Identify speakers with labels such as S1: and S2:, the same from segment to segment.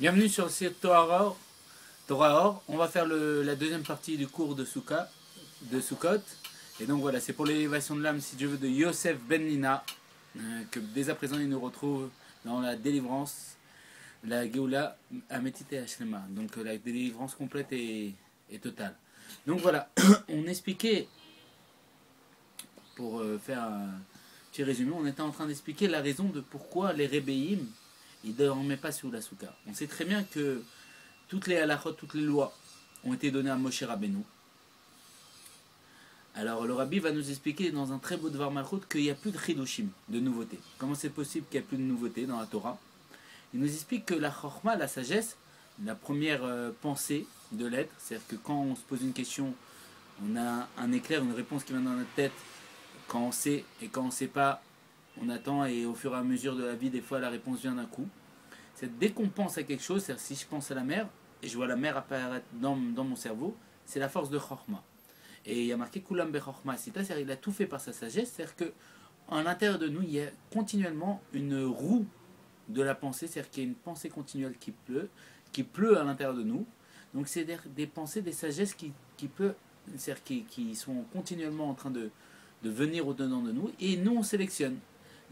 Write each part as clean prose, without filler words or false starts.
S1: Bienvenue sur le site Torah Or. On va faire la deuxième partie du cours de Sukkot. Et donc voilà, c'est pour l'élévation de l'âme, si Dieu veut, de Yosef Ben Nina, que dès à présent il nous retrouve dans la délivrance, la Geoula Ametit et Hashlema. Donc la délivrance complète et totale. Donc voilà, on expliquait, pour faire un petit résumé, on était en train d'expliquer la raison de pourquoi les Rébéim, ils ne dormaient pas sous la Souka. On sait très bien que toutes les halachot, toutes les lois ont été données à Moshe Rabbeinu. Alors le Rabbi va nous expliquer dans un très beau Dvar Malchut qu'il n'y a plus de chidushim, de nouveautés. Comment c'est possible qu'il n'y ait plus de nouveautés dans la Torah? Il nous explique que la chorma, la sagesse, la première pensée de l'être, c'est-à-dire que quand on se pose une question, on a un éclair, une réponse qui vient dans notre tête, quand on sait et quand on ne sait pas, on attend et au fur et à mesure de la vie, des fois la réponse vient d'un coup. C'est dès qu'on pense à quelque chose, c'est-à-dire si je pense à la mer et je vois la mer apparaître dans mon cerveau, c'est la force de chorma. Et il y a marqué Kulam Bechorma Sita, c'est-à-dire qu'il a tout fait par sa sagesse, c'est-à-dire qu'à l'intérieur de nous, il y a continuellement une roue de la pensée, c'est-à-dire qu'il y a une pensée continuelle qui pleut à l'intérieur de nous. Donc c'est des pensées, des sagesses qui sont continuellement en train de venir au-dedans de nous, et nous on sélectionne.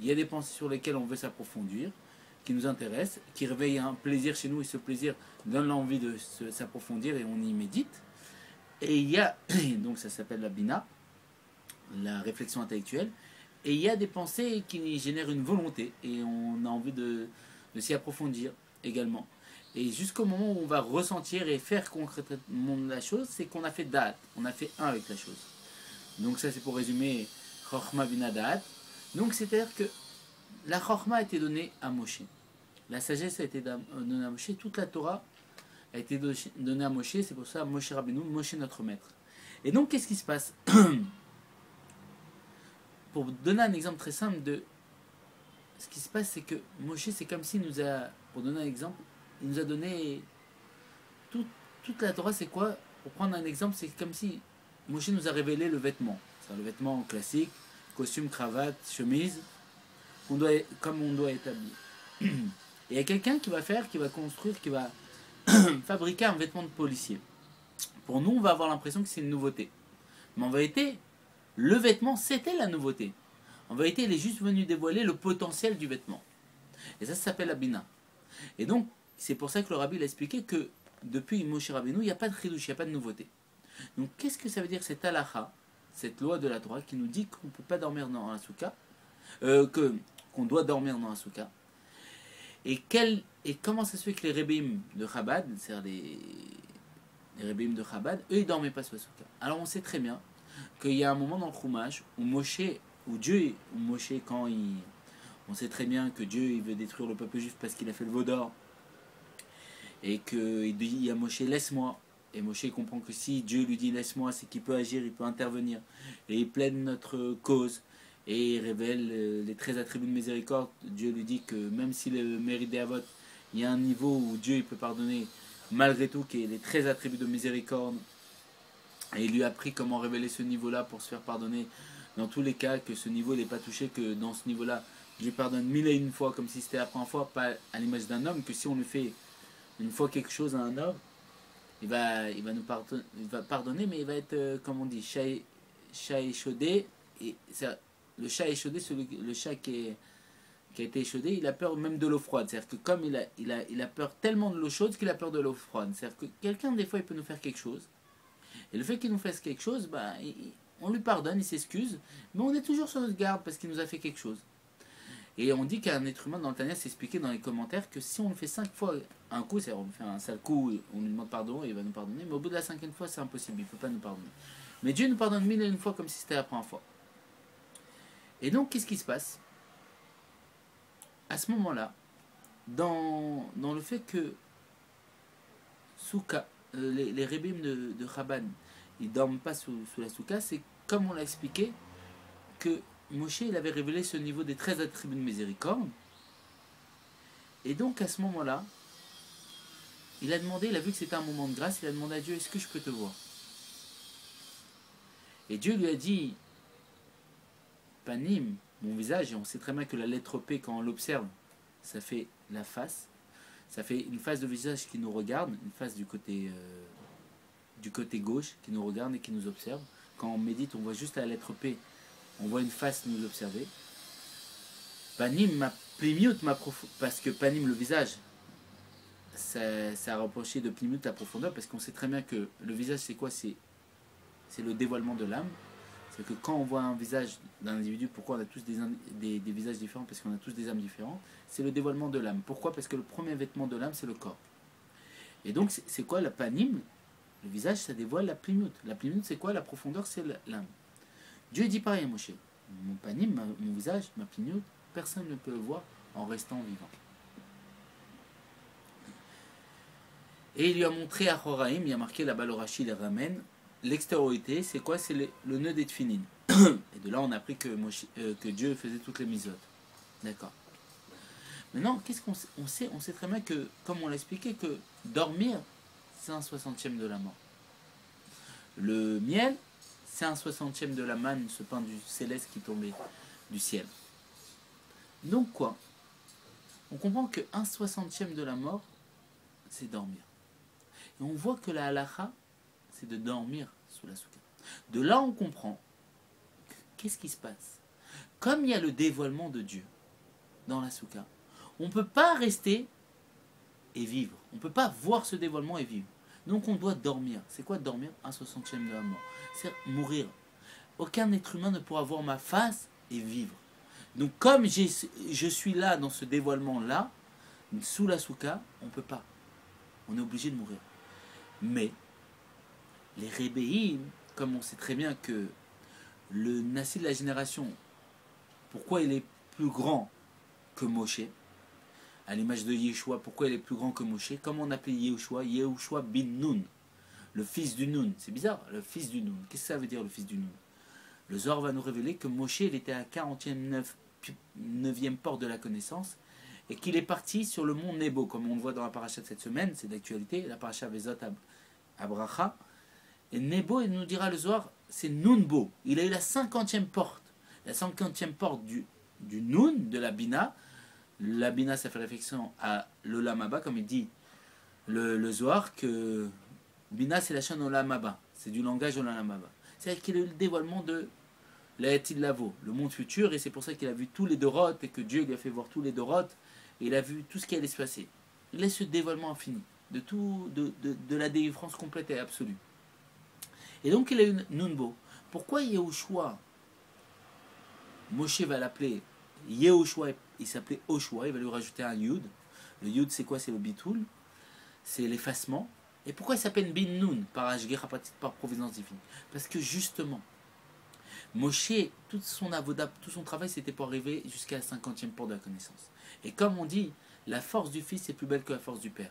S1: Il y a des pensées sur lesquelles on veut s'approfondir, qui nous intéressent, qui réveillent un plaisir chez nous, et ce plaisir donne l'envie de s'approfondir et on y médite. Et il y a, donc ça s'appelle la bina, la réflexion intellectuelle, et il y a des pensées qui génèrent une volonté, et on a envie de s'y approfondir également. Et jusqu'au moment où on va ressentir et faire concrètement la chose, c'est qu'on a fait date, on a fait un avec la chose. Donc ça c'est pour résumer Chorma Bina Da'at. Donc c'est-à-dire que la Chorma a été donnée à Moshe. La sagesse a été donnée à Moshe. Toute la Torah a été donnée à Moshe. C'est pour ça Moshe Rabbeinu, Moshe notre maître. Et donc qu'est-ce qui se passe? Pour donner un exemple très simple de ce qui se passe, c'est que Moshe, c'est comme s'il nous a, pour donner un exemple, il nous a donné toute la Torah. C'est quoi? Pour prendre un exemple, c'est comme si Moshe nous a révélé le vêtement. C'est le vêtement classique, costume, cravate, chemise, comme on doit établir. Et il y a quelqu'un qui va construire, qui va fabriquer un vêtement de policier. Pour nous, on va avoir l'impression que c'est une nouveauté. Mais en vérité, le vêtement, c'était la nouveauté. En vérité, il est juste venu dévoiler le potentiel du vêtement. Et ça s'appelle la bina. Et donc, c'est pour ça que le rabbi a expliqué que depuis Moshe Rabbeinu, il n'y a pas de chidouche, il n'y a pas de nouveauté. Donc, qu'est-ce que ça veut dire cette halakha, cette loi de la Torah qui nous dit qu'on ne peut pas dormir dans un souka, qu'on doit dormir dans un souka? Et comment ça se fait que les rébim de Chabad, c'est-à-dire les rébim de Chabad, eux ils dormaient pas sur le souka? Alors on sait très bien qu'il y a un moment dans le Chumash où Moshe, quand on sait très bien que Dieu il veut détruire le peuple juif parce qu'il a fait le veau d'or, et qu'il dit à Moshe laisse-moi. Et Moshe comprend que si Dieu lui dit laisse-moi, c'est qu'il peut agir, il peut intervenir. Et il plaide notre cause. Et il révèle les 13 attributs de miséricorde. Dieu lui dit que même s'il mérite des avots, il y a un niveau où Dieu il peut pardonner malgré tout, qui est les 13 attributs de miséricorde. Et il lui a appris comment révéler ce niveau-là pour se faire pardonner. Dans tous les cas, que ce niveau n'est pas touché, que dans ce niveau-là, Dieu pardonne 1001 fois comme si c'était la première fois, pas à l'image d'un homme, que si on lui fait une fois quelque chose à un homme, il va nous pardonner, il va pardonner, mais il va être, comme on dit, chat échaudé. Et le chat échaudé, le chat qui a été échaudé, il a peur même de l'eau froide. C'est-à-dire que comme il a peur tellement de l'eau chaude qu'il a peur de l'eau froide. C'est-à-dire que quelqu'un, des fois, il peut nous faire quelque chose. Et le fait qu'il nous fasse quelque chose, on lui pardonne, il s'excuse, mais on est toujours sur notre garde parce qu'il nous a fait quelque chose. Et on dit qu'un être humain dans le Tanya, c'est expliqué dans les commentaires que si on le fait 5 fois un coup, c'est-à-dire on lui fait un sale coup, on lui demande pardon et il va nous pardonner, mais au bout de la 5e fois, c'est impossible, il ne peut pas nous pardonner. Mais Dieu nous pardonne 1001 fois comme si c'était la première fois. Et donc, qu'est-ce qui se passe? À ce moment-là, dans le fait que Souka, les rébim de Chaban, ils ne dorment pas sous la Souka, c'est comme on l'a expliqué, que Moshe il avait révélé ce niveau des 13 attributs de miséricorde. Et donc à ce moment-là, il a vu que c'était un moment de grâce, il a demandé à Dieu, est-ce que je peux te voir? Et Dieu lui a dit, Panim, mon visage, et on sait très bien que la lettre P, quand on l'observe, ça fait la face. Ça fait une face de visage qui nous regarde, une face du côté gauche qui nous regarde et qui nous observe. Quand on médite, on voit juste la lettre P, on voit une face nous observer. Panim ma plimiut ma profondeur, parce que panim le visage, ça a rapproché de plimiut la profondeur, parce qu'on sait très bien que le visage c'est quoi? C'est le dévoilement de l'âme. C'est que quand on voit un visage d'un individu, pourquoi on a tous des visages différents? Parce qu'on a tous des âmes différentes. C'est le dévoilement de l'âme. Pourquoi? Parce que le premier vêtement de l'âme, c'est le corps. Et donc, c'est quoi la panim? Le visage, ça dévoile la plimut. La plimut, c'est quoi? La profondeur, c'est l'âme. Dieu dit pareil à Moshe. Mon panim, mon visage, ma plimut, personne ne peut le voir en restant vivant. Et il lui a montré à Horaïm, il y a marqué là-bas le Rashi les ramène. L'extériorité, c'est quoi? C'est le nœud des tefilin. Et de là, on a appris que Dieu faisait toutes les misotes. D'accord. Maintenant, qu'est-ce qu'on sait? On sait très bien que, comme on l'a expliqué, que dormir, c'est un 60e de la mort. Le miel, c'est un 60e de la manne, ce pain du céleste qui tombait du ciel. Donc quoi? On comprend que un 60e de la mort, c'est dormir. Et on voit que la halakha, c'est de dormir sous la souka. De là, on comprend qu'est-ce qui se passe. Comme il y a le dévoilement de Dieu dans la souka, on ne peut pas rester et vivre. On ne peut pas voir ce dévoilement et vivre. Donc on doit dormir. C'est quoi dormir? Un 60e de la mort. C'est mourir. Aucun être humain ne pourra voir ma face et vivre. Donc comme je suis là dans ce dévoilement-là, sous la souka, on ne peut pas. On est obligé de mourir. Mais les rébéim, comme on sait très bien que le Nassi de la génération, pourquoi il est plus grand que Moshe, à l'image de Yeshua, pourquoi il est plus grand que Moshe? Comment on appelait Yeshua? Yeshua bin Nun, le fils du Nun. C'est bizarre, le fils du Nun. Qu'est-ce que ça veut dire, le fils du Nun? Le Zohar va nous révéler que Moshe, il était à 49e porte de la connaissance, et qu'il est parti sur le mont Nebo, comme on le voit dans la paracha de cette semaine, c'est d'actualité, la paracha Vezot Abracha. Et Nebo, il nous dira le Zohar, c'est Nunbo. Il a eu la 50e porte. La 50e porte du Nun, de la Bina. La Bina, ça fait réflexion à l'Olam Haba, comme il dit le Zohar, que Bina, c'est la chaîne Olam Haba. C'est du langage Olam Haba. C'est-à-dire qu'il a eu le dévoilement de l'Aetil Lavo, le monde futur, et c'est pour ça qu'il a vu tous les Dorotes, et que Dieu lui a fait voir tous les Dorotes, et il a vu tout ce qui allait se passer. Il a ce dévoilement infini, de la délivrance complète et absolue. Et donc il a eu Nunbo. Pourquoi Yehoshua, Moshe va l'appeler Yehoshua, il s'appelait Oshua, il va lui rajouter un Yud. Le Yud c'est quoi? C'est le Bitoul, c'est l'effacement. Et pourquoi il s'appelle Bin Nun, par Ashgir par providence divine? Parce que justement, Moshe, toute son avoda, tout son travail, c'était pour arriver jusqu'à la 50e porte de la connaissance. Et comme on dit, la force du Fils est plus belle que la force du Père.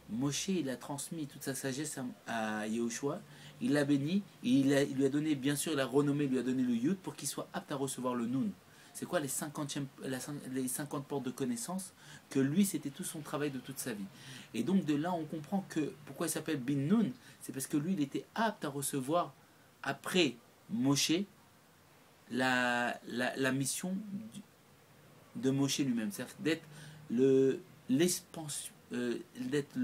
S1: Moshe, il a transmis toute sa sagesse à Yehoshua, il l'a béni, et il lui a donné, bien sûr, il a renommé, il lui a donné le Yud pour qu'il soit apte à recevoir le Nun. C'est quoi les 50 portes de connaissance? Que lui, c'était tout son travail de toute sa vie. Et donc de là, on comprend que pourquoi il s'appelle Bin Nun, c'est parce que lui, il était apte à recevoir, après Moshe, la mission de Moshe lui-même. C'est-à-dire d'être l'expansion, d'être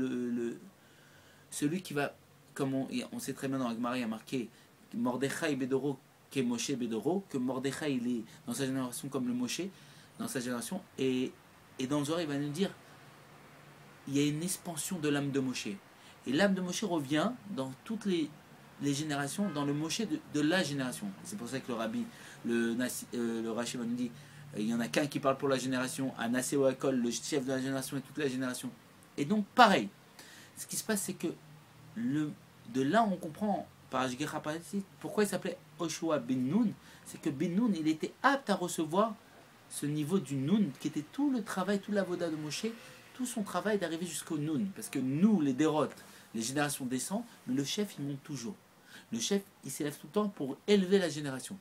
S1: celui qui va, comme on sait très bien dans la Gemara, il y a marqué Mordechai Bedoro que Moshe Bedoro, que Mordechai il est dans sa génération comme le Moshe dans sa génération, et dans le Zohar il va nous dire il y a une expansion de l'âme de Moshe, et l'âme de Moshe revient dans toutes les générations, dans le Moshe de la génération. C'est pour ça que le Rabbi, le Rashi va nous dire il n'y en a qu'un qui parle pour la génération, Anassé Oakol, le chef de la génération et toute la génération. Et donc pareil, ce qui se passe c'est que de là on comprend par Ashgir pourquoi il s'appelait Oshua bin Nun, c'est que bin Nun il était apte à recevoir ce niveau du Nun qui était tout le travail, tout l'avoda de Moshe, tout son travail d'arriver jusqu'au Nun, parce que nous les dérotes, les générations descendent, mais le chef il monte toujours. Le chef il s'élève tout le temps pour élever la génération.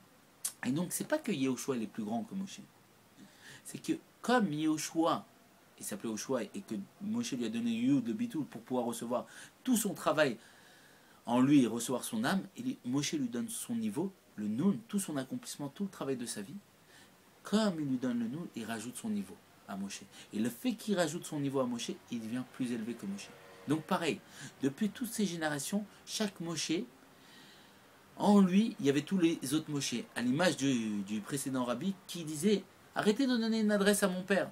S1: Et donc c'est pas que Yehoshua il est plus grand que Moshe, c'est que comme Yehoshua il s'appelait Oshua et que Moshe lui a donné Yud, le Bitoul, pour pouvoir recevoir tout son travail en lui et recevoir son âme, et Moshe lui donne son niveau, le Nun, tout son accomplissement, tout le travail de sa vie. Comme il lui donne le Nun, il rajoute son niveau. à Moshe. Et le fait qu'il rajoute son niveau à Moshe, il devient plus élevé que Moshe. Donc pareil, depuis toutes ces générations, chaque Moshe, en lui, il y avait tous les autres Moshe. À l'image du précédent rabbi qui disait, arrêtez de donner une adresse à mon père.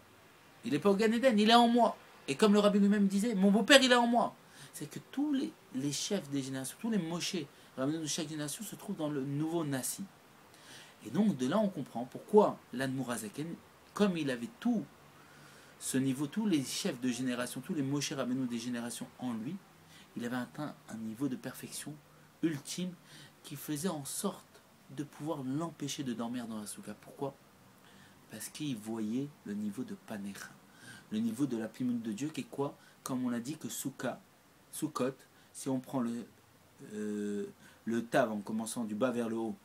S1: Il n'est pas au Gan Eden, il est en moi. Et comme le rabbi lui-même disait, mon beau-père, il est en moi. C'est que tous les chefs des générations, tous les Moshe, ramenés de chaque génération, se trouvent dans le nouveau Nassi. Et donc, de là, on comprend pourquoi l'Admour Azaken, comme il avait tout ce niveau, tous les chefs de génération, tous les Moshe Rabbeinu des générations en lui, il avait atteint un niveau de perfection ultime qui faisait en sorte de pouvoir l'empêcher de dormir dans la souka. Pourquoi? Parce qu'il voyait le niveau de Panecha, le niveau de la plimoute de Dieu qui est quoi? Comme on l'a dit que souka, soukot, si on prend le tav en commençant du bas vers le haut,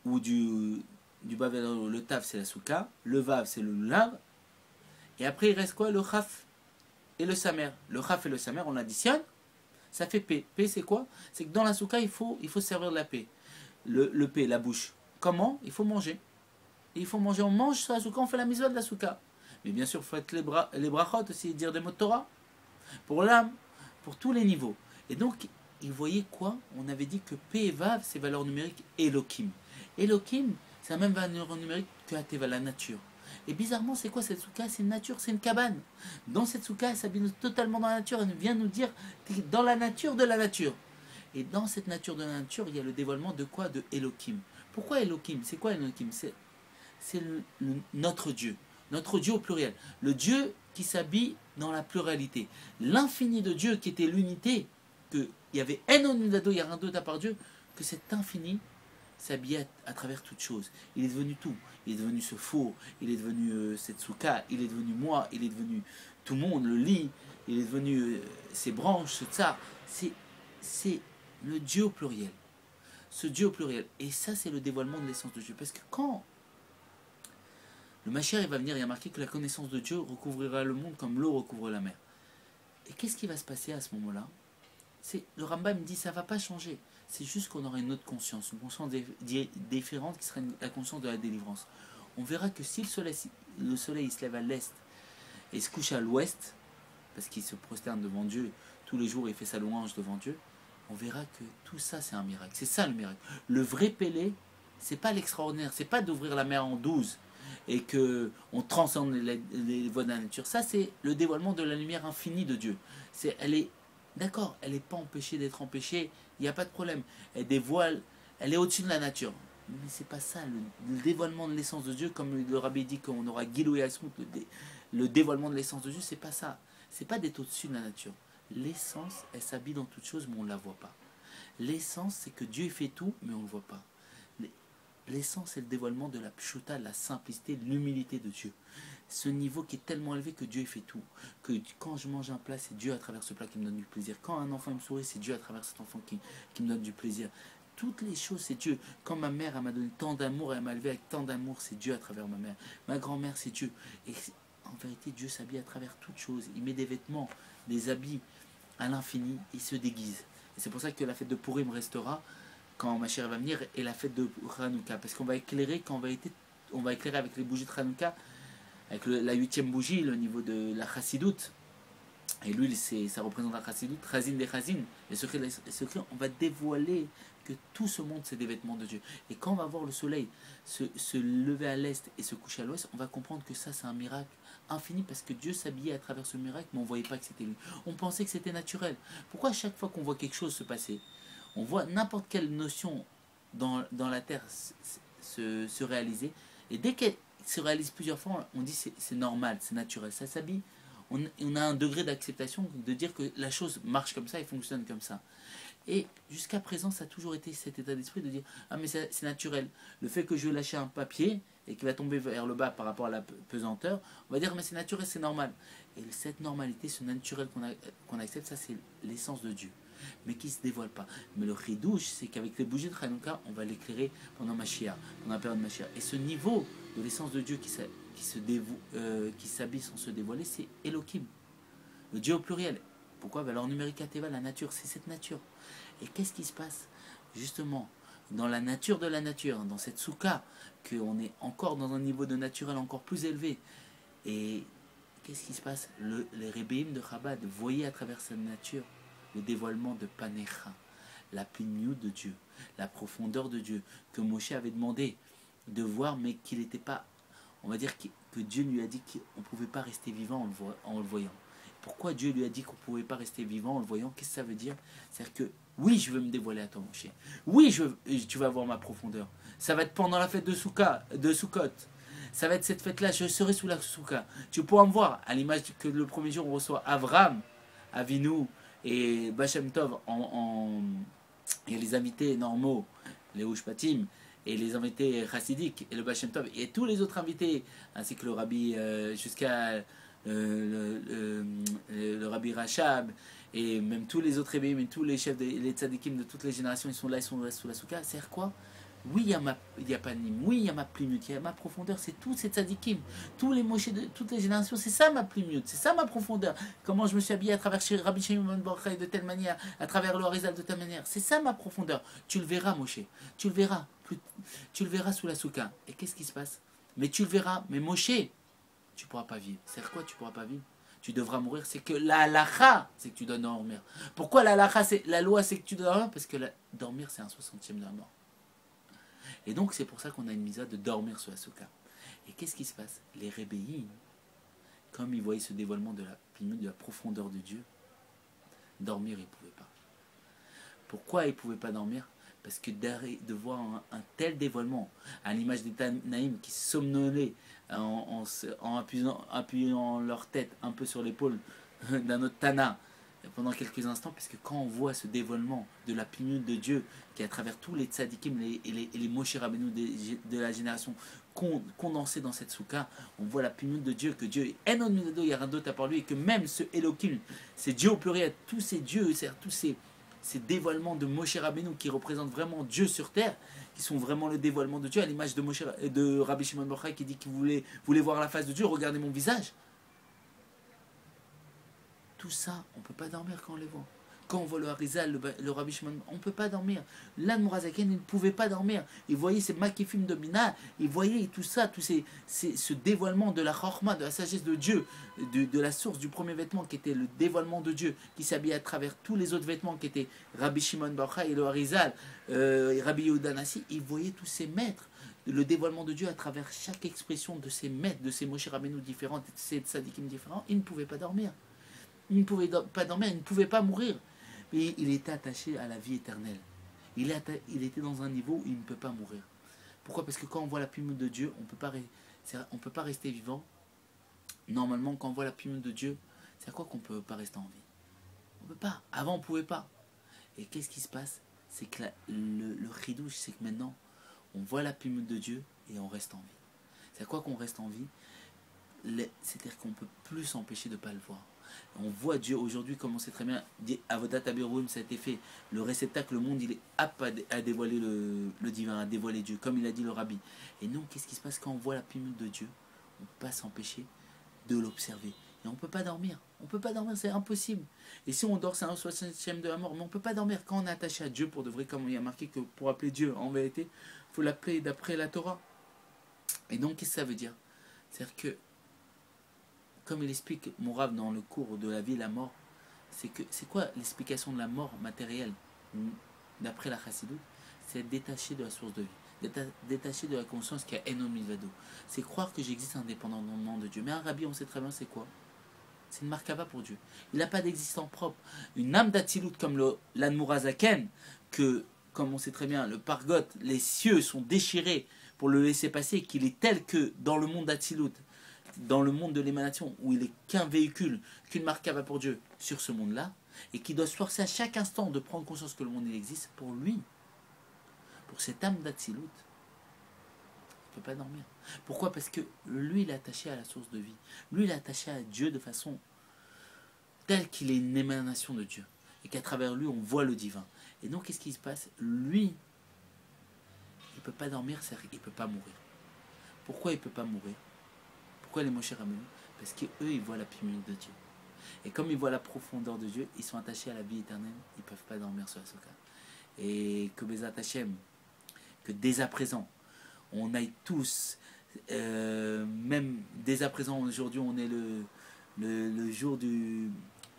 S1: ou du bas vers le haut, le tav c'est la souka, le vav c'est le lulav, et après il reste quoi? Le chaf et le samer. Le chaf et le samer, on l'additionne, ça fait P. P c'est quoi? C'est que dans la souka, il faut servir de la P. Le P, la bouche. Comment? Il faut manger. Et il faut manger, on mange sur la souka, on fait la mitzvah de la souka. Mais bien sûr, il faut être les brachot aussi, dire des mots de Torah. Pour l'âme, pour tous les niveaux. Et donc, il voyait quoi? On avait dit que P et Vav, c'est valeur numérique Elohim. Elohim, c'est la même valeur numérique que Ateva, la nature. Et bizarrement, c'est quoi cette souka? C'est une nature, c'est une cabane. Dans cette souka, elle s'habille totalement dans la nature. Elle vient nous dire, dans la nature de la nature. Et dans cette nature de la nature, il y a le dévoilement de quoi? De Elohim. Pourquoi Elohim? C'est quoi Elohim? C'est notre Dieu. Notre Dieu au pluriel. Le Dieu qui s'habille dans la pluralité. L'infini de Dieu qui était l'unité, qu'il y avait Enon Nudado, il y a rien d'autre à part Dieu, que cet infini s'habillait à travers toutes choses. Il est devenu tout. Il est devenu ce four, il est devenu cette souka, il est devenu moi, il est devenu tout le monde, le lit, il est devenu ses branches, ce tsar. C'est le Dieu au pluriel. Ce Dieu au pluriel. Et ça, c'est le dévoilement de l'essence de Dieu. Parce que quand le Mashiach va venir, il y a marqué que la connaissance de Dieu recouvrira le monde comme l'eau recouvre la mer. Et qu'est-ce qui va se passer à ce moment-là? Le Rambam dit ça ne va pas changer. C'est juste qu'on aura une autre conscience, une conscience différente qui sera la conscience de la délivrance. On verra que si le soleil il se lève à l'est et se couche à l'ouest, parce qu'il se prosterne devant Dieu, tous les jours il fait sa louange devant Dieu, on verra que tout ça c'est un miracle. C'est ça le miracle. Le vrai Pélé, c'est pas l'extraordinaire, c'est pas d'ouvrir la mer en 12 et qu'on transcende les voies de la nature. Ça c'est le dévoilement de la lumière infinie de Dieu. Elle est d'accord, elle n'est pas empêchée d'être empêchée, il n'y a pas de problème. Elle dévoile, elle est au-dessus de la nature. Mais c'est pas ça, le dévoilement de l'essence de Dieu, comme le rabbi dit qu'on aura Gilou et Asmout, le dévoilement de l'essence de Dieu, c'est pas ça. C'est pas d'être au-dessus de la nature. L'essence, elle s'habille dans toute chose, mais on ne la voit pas. L'essence, c'est que Dieu fait tout, mais on ne le voit pas. L'essence, c'est le dévoilement de la pshuta, de la simplicité, de l'humilité de Dieu. Ce niveau qui est tellement élevé que Dieu fait tout. Que quand je mange un plat, c'est Dieu à travers ce plat qui me donne du plaisir. Quand un enfant me sourit, c'est Dieu à travers cet enfant qui me donne du plaisir. Toutes les choses, c'est Dieu. Quand ma mère elle m'a donné tant d'amour, elle m'a élevé avec tant d'amour, c'est Dieu à travers ma mère. Ma grand-mère, c'est Dieu. Et en vérité, Dieu s'habille à travers toutes choses. Il met des vêtements, des habits à l'infini, il se déguise. Et c'est pour ça que la fête de Purim restera quand ma chère va venir, et la fête de Hanouka. Parce qu'on va éclairer, on va éclairer avec les bougies de Hanouka, avec la 8e bougie, le niveau de la chassidoute. Et l'huile, ça représente la chassidoute, chazin des chazin. Les secrets, on va dévoiler que tout ce monde, c'est des vêtements de Dieu. Et quand on va voir le soleil se lever à l'est et se coucher à l'ouest, on va comprendre que ça, c'est un miracle infini, parce que Dieu s'habillait à travers ce miracle, mais on ne voyait pas que c'était lui. On pensait que c'était naturel. Pourquoi à chaque fois qu'on voit quelque chose se passer, on voit n'importe quelle notion dans la Terre se réaliser, et dès qu'elle se réalise plusieurs fois, on dit c'est normal, c'est naturel, ça s'habille. On a un degré d'acceptation de dire que la chose marche comme ça et fonctionne comme ça. Et jusqu'à présent, ça a toujours été cet état d'esprit de dire ah mais c'est naturel. Le fait que je vais lâcher un papier et qu'il va tomber vers le bas par rapport à la pesanteur, on va dire mais c'est naturel, c'est normal. Et cette normalité, ce naturel qu'on accepte, ça c'est l'essence de Dieu, mais qui ne se dévoile pas. Mais le chidouche, c'est qu'avec les bougies de Hanouka, on va l'éclairer pendant Mashiach, pendant la période de Mashiach. Et ce niveau de l'essence de Dieu qui s'habille sans se dévoiler, c'est Elohim, le Dieu au pluriel. Pourquoi? Alors numérique Teva, la nature, c'est cette nature. Et qu'est-ce qui se passe? Justement, dans la nature de la nature, dans cette soukha, qu'on est encore dans un niveau de naturel encore plus élevé. Et qu'est-ce qui se passe? Les rébéim de Chabad voyaient à travers cette nature le dévoilement de Panecha, la plénitude de Dieu, la profondeur de Dieu, que Moshe avait demandé de voir, mais qu'il n'était pas, on va dire que Dieu lui a dit qu'on ne pouvait pas rester vivant en le voyant. Pourquoi Dieu lui a dit qu'on ne pouvait pas rester vivant en le voyant? Qu'est-ce que ça veut dire? C'est-à-dire que oui, je veux me dévoiler à toi, Moshe. Oui, tu vas voir ma profondeur. Ça va être pendant la fête de Sukkot. Ça va être cette fête-là, je serai sous la Soukha. Tu pourras me voir, à l'image que le premier jour on reçoit Avram, Avinu et Bachem Tov et les invités normaux, les Ushpatim, et les invités chassidiques, et le Bachem Tov, et tous les autres invités, ainsi que le rabbi jusqu'à le rabbi Rachab, et même tous les autres rébéim, et tous les chefs, les tzadikim de toutes les générations, ils sont là, ils sont sous la Soukha. C'est-à-dire quoi? Oui, il y a Panim, oui, il y a ma plimut, il y a ma profondeur, c'est tous ces tzadikim, tous les mochés de toutes les générations, c'est ça ma plimut, c'est ça ma profondeur. Comment je me suis habillé à travers Rabbi Shimon ben Yochai de telle manière, à travers le Harizal de telle manière, c'est ça ma profondeur. Tu le verras, Moshe, tu le verras, tu le verras sous la soukha. Et qu'est-ce qui se passe? Mais tu le verras, mais Moshe, tu ne pourras pas vivre. C'est quoi tu ne pourras pas vivre? Tu devras mourir, c'est que la halacha, c'est que tu dois dormir. Pourquoi la halacha, c'est la loi, c'est que tu dois dormir? Parce que dormir, c'est un 60e de la mort. Et donc, c'est pour ça qu'on a une misa de dormir sur la soukha. Et qu'est-ce qui se passe? Les rébéim, comme ils voyaient ce dévoilement de la profondeur de Dieu, dormir, ils ne pouvaient pas. Pourquoi ils ne pouvaient pas dormir? Parce que de voir un tel dévoilement, à l'image des Tanaïm qui somnolaient en appuyant leur tête un peu sur l'épaule d'un autre Tana, pendant quelques instants, parce que quand on voit ce dévoilement de la plénitude de Dieu qui est à travers tous les tzadikim et les Moshe Rabbeinu de la génération condensés dans cette soukha, on voit la plénitude de Dieu, que Dieu est Enon Milado, il n'y a rien d'autre à part lui, et que même ce Elohim, c'est Dieu au pluriel, tous ces dieux, c'est-à-dire tous ces dévoilements de Moshe Rabbeinu qui représentent vraiment Dieu sur terre, qui sont vraiment le dévoilement de Dieu, à l'image de Rabbi Shimon ben Yochai qui dit qu'il voulait voir la face de Dieu, regardez mon visage. Tout ça, on ne peut pas dormir quand on les voit. Quand on voit le Harizal, le Rabbi Shimon, on ne peut pas dormir. L'Anne Mourazaken, il ne pouvait pas dormir. Il voyait ces makifim de Bina, il voyait tout ça, ce dévoilement de la chorma, de la sagesse de Dieu, de la source du premier vêtement qui était le dévoilement de Dieu, qui s'habillait à travers tous les autres vêtements qui étaient Rabbi Shimon ben Yochai et le Harizal, Rabbi Yehuda Nassi. Il voyait tous ces maîtres, le dévoilement de Dieu à travers chaque expression de ces maîtres, de ces Moshe Rabbeinu différents, de ces tzadikim différents. Il ne pouvait pas dormir. Il ne pouvait pas dormir, il ne pouvait pas mourir. Mais il était attaché à la vie éternelle. Il était dans un niveau où il ne peut pas mourir. Pourquoi? Parce que quand on voit la plénitude de Dieu, on ne peut pas rester vivant. Normalement, quand on voit la plénitude de Dieu, c'est à quoi qu'on ne peut pas rester en vie? On ne peut pas. Avant, on ne pouvait pas. Et qu'est-ce qui se passe? C'est que le chidouche, c'est que maintenant, on voit la plénitude de Dieu et on reste en vie. C'est à quoi qu'on reste en vie? C'est-à-dire qu'on ne peut plus s'empêcher de ne pas le voir. On voit Dieu aujourd'hui, comme on sait très bien, Avodat Abirouim, ça a été fait. Le réceptacle, le monde, il est apte à dévoiler le divin, à dévoiler Dieu, comme il a dit le rabbi. Et nous, qu'est-ce qui se passe quand on voit la plénitude de Dieu? On ne peut pas s'empêcher de l'observer. Et on ne peut pas dormir. On ne peut pas dormir, c'est impossible. Et si on dort, c'est un 60e de la mort. Mais on ne peut pas dormir. Quand on est attaché à Dieu, pour de vrai, comme il y a marqué que pour appeler Dieu, en vérité, il faut l'appeler d'après la Torah. Et donc, qu'est-ce que ça veut dire? C'est-à-dire que, comme il explique Mourav dans le cours de la vie et la mort, c'est quoi l'explication de la mort matérielle d'après la Chassidut? C'est être détaché de la source de vie, détaché de la conscience qui a Enon Milvado. C'est croire que j'existe indépendamment de Dieu. Mais un rabbi, on sait très bien c'est quoi? C'est une markava pour Dieu. Il n'a pas d'existence propre. Une âme d'Atsilut comme l'Anmurazaken, que, comme on sait très bien, le Pargot, les cieux sont déchirés pour le laisser passer, qu'il est tel que dans le monde d'Atsilut, dans le monde de l'émanation, où il est qu'un véhicule, qu'une markava pour Dieu sur ce monde-là, et qui doit se forcer à chaque instant de prendre conscience que le monde il existe, pour lui, pour cette âme d'Atsilut, il ne peut pas dormir. Pourquoi? Parce que lui, il est attaché à la source de vie. Lui, il est attaché à Dieu de façon telle qu'il est une émanation de Dieu. Et qu'à travers lui, on voit le divin. Et donc, qu'est-ce qui se passe? Lui, il ne peut pas dormir, c'est-à-dire qu'il ne peut pas mourir. Pourquoi il ne peut pas mourir? Pourquoi les Moshe Rabbeinu? Parce qu'eux, ils voient la plénitude de Dieu. Et comme ils voient la profondeur de Dieu, ils sont attachés à la vie éternelle, ils ne peuvent pas dormir sur la soukha. Et que Bezat Hashem, que dès à présent, on aille tous, même dès à présent, aujourd'hui, on est le jour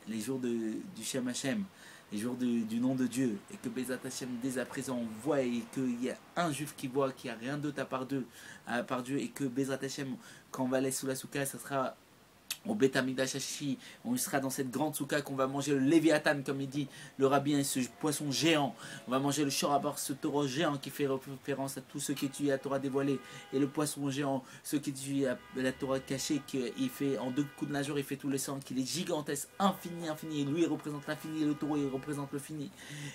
S1: les jours du Shem Hashem, les jours du nom de Dieu, et que Bezat Hashem, dès à présent, on voit et qu'il y a un juif qui voit qu'il n'y a rien d'autre à part Dieu, et que Bezat Hashem, quand on va aller sous la soukha, ça sera au Beth Amikdash Hashi, on sera dans cette grande soukha qu'on va manger le Léviathan, comme il dit le rabbin, ce poisson géant. On va manger le Shorabar, ce taureau géant qui fait référence à tout ce qui étudie la Torah dévoilée. Et le poisson géant, ce qui étudie la Torah cachée, qu'il fait en 2 coups de nageur, il fait tous les sangs, qu'il est gigantesque, infini. Et lui, il représente l'infini, et le taureau, il représente le fini.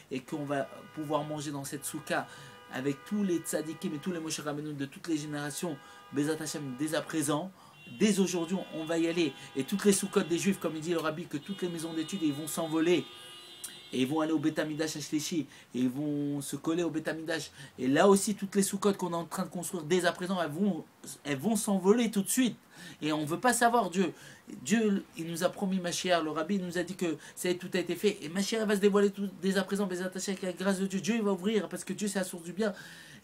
S1: Et qu'on va pouvoir manger dans cette soukha avec tous les tzadikim et tous les Moshe Rabbeinu de toutes les générations, Bezat Hashem, dès à présent. Dès aujourd'hui, on va y aller. Et toutes les sous-cotes des Juifs, comme il dit le Rabbi, que toutes les maisons d'études, ils vont s'envoler. Et ils vont aller au Beth Amikdash Ashleshi. Et ils vont se coller au Beth Amikdash. Et là aussi, toutes les sous-cotes qu'on est en train de construire dès à présent, elles vont s'envoler tout de suite. Et on ne veut pas savoir Dieu. Dieu, il nous a promis Mashiach. Le Rabbi nous a dit que tout a été fait. Et Mashiach va se dévoiler tout, dès à présent. Bezat Hashem, avec la grâce de Dieu. Dieu, il va ouvrir. Parce que Dieu, c'est la source du bien.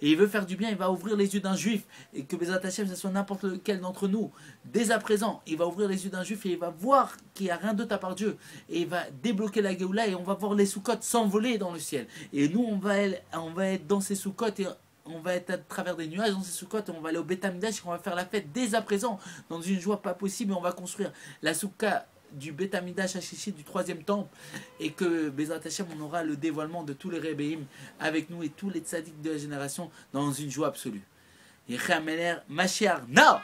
S1: Et il veut faire du bien, il va ouvrir les yeux d'un juif. Et que Bezat Hashem, ce soit n'importe lequel d'entre nous. Dès à présent, il va ouvrir les yeux d'un juif et il va voir qu'il n'y a rien d'autre à part Dieu. Et il va débloquer la Géoula et on va voir les sous-cotes s'envoler dans le ciel. Et nous, on va être dans ces sous-cotes et on va être à travers des nuages dans ces sous-cotes. On va aller au Beth Amikdash et on va faire la fête dès à présent. Dans une joie pas possible. Et on va construire la soukha du Beth Amikdash Hashishi, du 3e temple, et que Bezat Hashem, on aura le dévoilement de tous les Rebbeim avec nous et tous les tzaddik de la génération dans une joie absolue. Yecha Meler Mashiach now.